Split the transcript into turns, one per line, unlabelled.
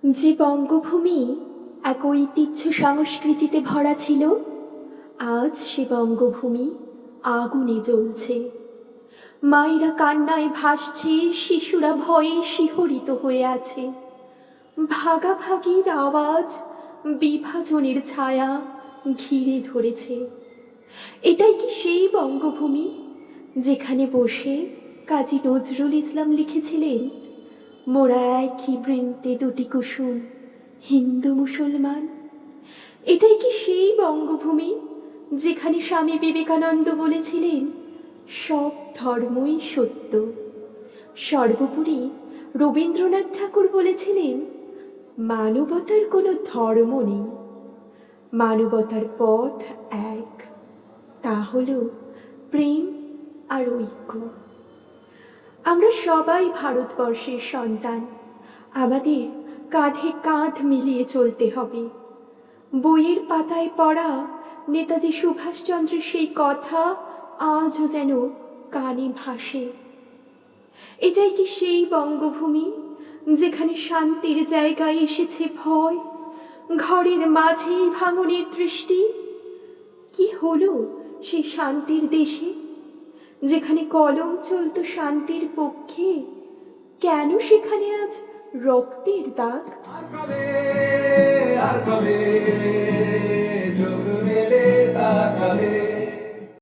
যে বঙ্গভূমি এক ঐতিহ্য সংস্কৃতিতে ভরা ছিল, আজ সে বঙ্গভূমি আগুনে জ্বলছে। মায়েরা কান্নায় ভাসছে, শিশুরা ভয়ে শিহরিত হয়ে আছে। ভাগাভাগির আওয়াজ, বিভাজনের ছায়া ঘিরে ধরেছে। এটাই কি সেই বঙ্গভূমি যেখানে বসে কাজী নজরুল ইসলাম লিখেছিলেন, মোরা একই বৃন্তে দুটি কুসুম, হিন্দু মুসলমান? এটাই কি সেই বঙ্গভূমি যেখানে স্বামী বিবেকানন্দ বলেছিলেন, সব ধর্মই সত্য? সর্বোপরি রবীন্দ্রনাথ ঠাকুর বলেছিলেন, মানবতার কোনো ধর্ম নেই, মানবতার পথ এক, তা হলো প্রেম আর ঐক্য। আমরা সবাই ভারতবর্ষের সন্তান, আমাদের কাঁধে কাঁধ মিলিয়ে চলতে হবে। বইয়ের পাতায় পড়া নেতাজি সুভাষচন্দ্রের সেই কথা আজও যেন কানে ভাসে। এটাই কি সেই বঙ্গভূমি যেখানে শান্তির জায়গায় এসেছে ভয়, ঘরের মাঝেই ভাঙনের দৃষ্টি? কি হলো সেই শান্তির দেশে যেখানে কলম চলত শান্তির পক্ষে? কেন সেখানে আজ রক্তের দাগ?
আর কবে, আর কবে চোখ মেলে তাকাবে?